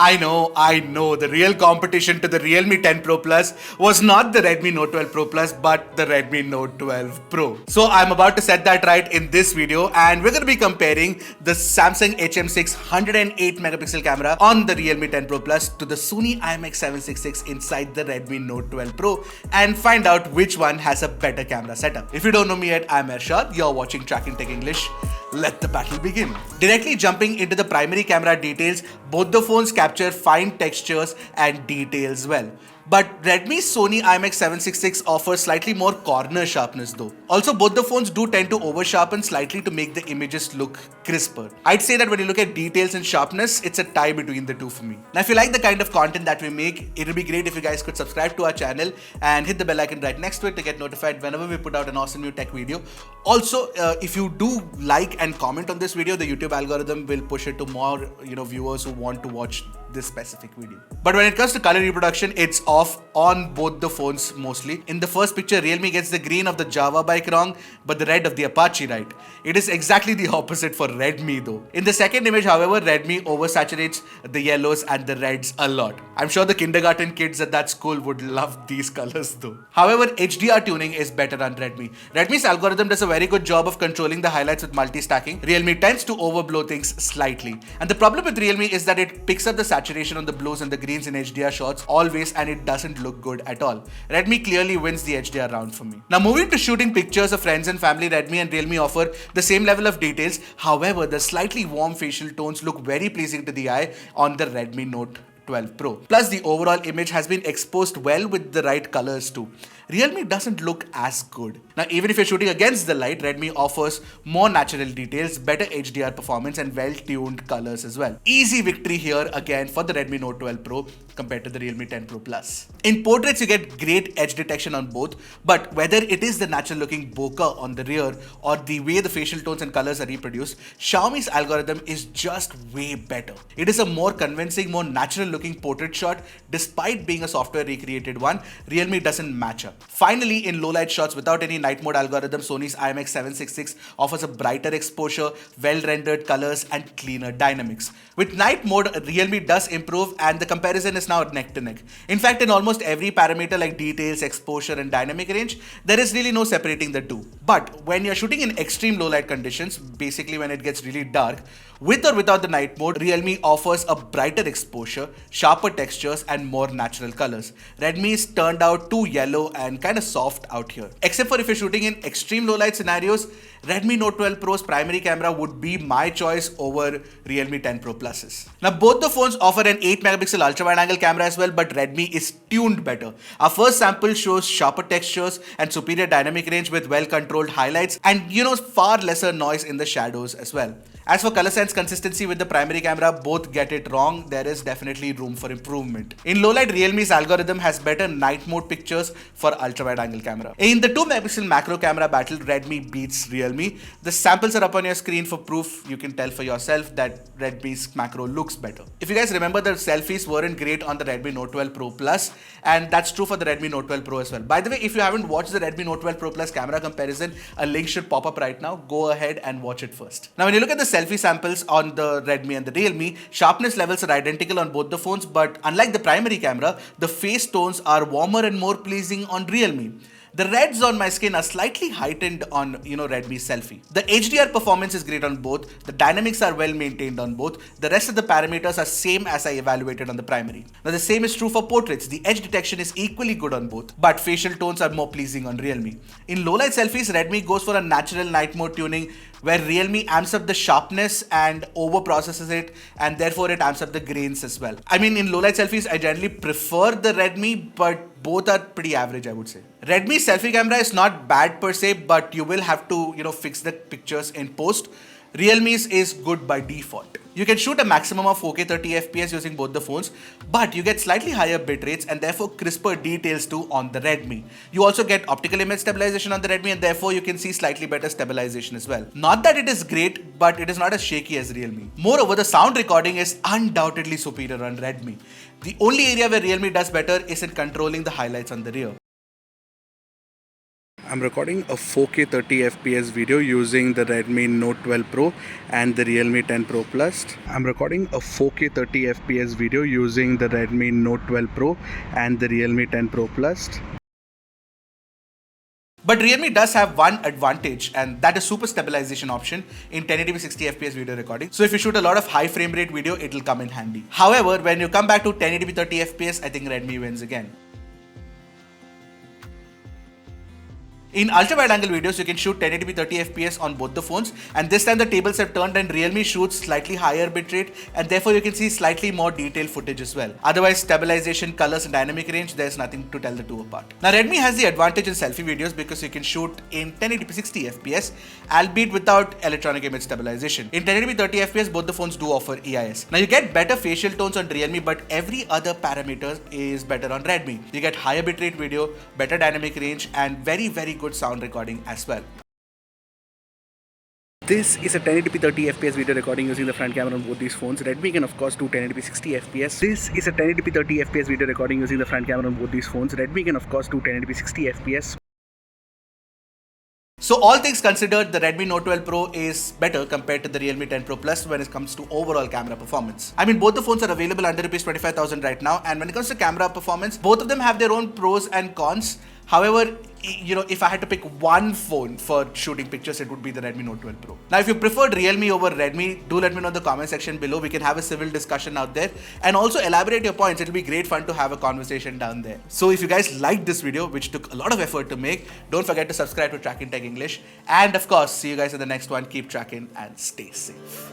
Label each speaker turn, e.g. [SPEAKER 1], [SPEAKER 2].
[SPEAKER 1] I know. The real competition to the Realme 10 Pro Plus was not the Redmi Note 12 Pro Plus, but the Redmi Note 12 Pro. So I'm about to set that right in this video, and we're going to be comparing the Samsung HM6 108 megapixel camera on the Realme 10 Pro Plus to the Sony IMX766 inside the Redmi Note 12 Pro, and find out which one has a better camera setup. If you don't know me yet, I'm Ershad. You're watching Trakin Tech English. Let the battle begin. Directly jumping into the primary camera details, both the phones capture fine textures and details well. But Redmi's Sony IMX766 offers slightly more corner sharpness though. Also, both the phones do tend to over sharpen slightly to make the images look crisper. I'd say that when you look at details and sharpness, it's a tie between the two for me. Now, if you like the kind of content that we make, it would be great if you guys could subscribe to our channel and hit the bell icon right next to it to get notified whenever we put out an awesome new tech video. Also, if you do like and comment on this video, the YouTube algorithm will push it to more viewers who want to watch this specific video. But when it comes to color reproduction, it's off on both the phones mostly. In the first picture, Realme gets the green of the Java bike wrong, but the red of the Apache right. It is exactly the opposite for Redmi though. In the second image, however, Redmi oversaturates the yellows and the reds a lot. I'm sure the kindergarten kids at that school would love these colors though. However, HDR tuning is better on Redmi. Redmi's algorithm does a very good job of controlling the highlights with multi-stacking. Realme tends to overblow things slightly. And the problem with Realme is that it picks up the saturation on the blues and the greens in HDR shots always, and it doesn't look good at all. Redmi clearly wins the HDR round for me. Now, moving to shooting pictures of friends and family, Redmi and Realme offer the same level of details. However, the slightly warm facial tones look very pleasing to the eye on the Redmi Note 12 Pro. Plus, the overall image has been exposed well with the right colors too. Realme doesn't look as good. Now, even if you're shooting against the light, Redmi offers more natural details, better HDR performance, and well-tuned colors as well. Easy victory here again for the Redmi Note 12 Pro compared to the Realme 10 Pro Plus. In portraits, you get great edge detection on both, but whether it is the natural-looking bokeh on the rear or the way the facial tones and colors are reproduced, Xiaomi's algorithm is just way better. It is a more convincing, more natural-looking portrait shot. Despite being a software recreated one, Realme doesn't match up. Finally, in low-light shots without any night mode algorithm, Sony's IMX766 offers a brighter exposure, well-rendered colors, and cleaner dynamics. With night mode, Realme does improve, and the comparison is now neck to neck. In fact, in almost every parameter like details, exposure, and dynamic range, there is really no separating the two. But when you're shooting in extreme low-light conditions, basically when it gets really dark, with or without the night mode, Realme offers a brighter exposure, sharper textures, and more natural colors. Redmi's turned out too yellow and kind of soft out here. Except for if you're shooting in extreme low light scenarios, Redmi Note 12 Pro's primary camera would be my choice over Realme 10 Pro Pluses. Now, both the phones offer an 8 megapixel ultra-wide angle camera as well, but Redmi is tuned better. Our first sample shows sharper textures and superior dynamic range with well-controlled highlights and far lesser noise in the shadows as well. As for color sense consistency with the primary camera, both get it wrong. There is definitely room for improvement. In low light, Realme's algorithm has better night mode pictures for ultra-wide angle camera. In the 2 megapixel macro camera battle, Redmi beats Realme. The samples are up on your screen for proof. You can tell for yourself that Redmi's macro looks better. If you guys remember, the selfies weren't great on the Redmi Note 12 Pro Plus, and that's true for the Redmi Note 12 Pro as well. By the way, if you haven't watched the Redmi Note 12 Pro Plus camera comparison, a link should pop up right now. Go ahead and watch it first. Now, when you look at the selfie samples on the Redmi and the Realme, sharpness levels are identical on both the phones, but unlike the primary camera, the face tones are warmer and more pleasing on Realme. The reds on my skin are slightly heightened on, Redmi's Selfie. The HDR performance is great on both. The dynamics are well maintained on both. The rest of the parameters are same as I evaluated on the primary. Now, the same is true for portraits. The edge detection is equally good on both, but facial tones are more pleasing on Realme. In low light selfies, Redmi goes for a natural night mode tuning, where Realme amps up the sharpness and over-processes it, and therefore it amps up the grains as well. I mean, in low-light selfies, I generally prefer the Redmi, but both are pretty average, I would say. Redmi's selfie camera is not bad per se, but you will have to, fix the pictures in post. Realme's is good by default. You can shoot a maximum of 4K 30 FPS using both the phones, but you get slightly higher bit rates and therefore crisper details too on the Redmi. You also get optical image stabilization on the Redmi, and therefore you can see slightly better stabilization as well. Not that it is great, but it is not as shaky as Realme. Moreover, the sound recording is undoubtedly superior on Redmi. The only area where Realme does better is in controlling the highlights on the rear. I'm recording a 4K 30 FPS video using the Redmi Note 12 Pro and the Realme 10 Pro Plus. I'm recording a 4K 30 FPS video using the Redmi Note 12 Pro and the Realme 10 Pro Plus. But Realme does have one advantage, and that is super stabilization option in 1080p 60 FPS video recording. So if you shoot a lot of high frame rate video, it will come in handy. However, when you come back to 1080p 30 FPS, I think Redmi wins again. In ultra-wide angle videos, you can shoot 1080p 30 FPS on both the phones, and this time the tables have turned and Realme shoots slightly higher bitrate, and therefore you can see slightly more detailed footage as well. Otherwise, stabilization, colors and dynamic range, there's nothing to tell the two apart. Now Redmi has the advantage in selfie videos because you can shoot in 1080p 60 FPS, albeit without electronic image stabilization. In 1080p 30 FPS, both the phones do offer EIS. Now you get better facial tones on Realme, but every other parameter is better on Redmi. You get higher bitrate video, better dynamic range, and very good sound recording as well. This is a 1080p 30 FPS video recording using the front camera on both these phones. Redmi can of course do 1080p 60 FPS. This is a 1080p 30 FPS video recording using the front camera on both these phones. Redmi can of course do 1080p 60 FPS. So all things considered, the Redmi Note 12 Pro is better compared to the Realme 10 Pro Plus when it comes to overall camera performance. I mean, both the phones are available under Rs 25,000 right now, and when it comes to camera performance, both of them have their own pros and cons. However, if I had to pick one phone for shooting pictures, it would be the Redmi Note 12 Pro. Now, if you preferred Realme over Redmi, do let me know in the comment section below. We can have a civil discussion out there and also elaborate your points. It'll be great fun to have a conversation down there. So if you guys liked this video, which took a lot of effort to make, don't forget to subscribe to Trakin Tech English. And of course, see you guys in the next one. Keep tracking and stay safe.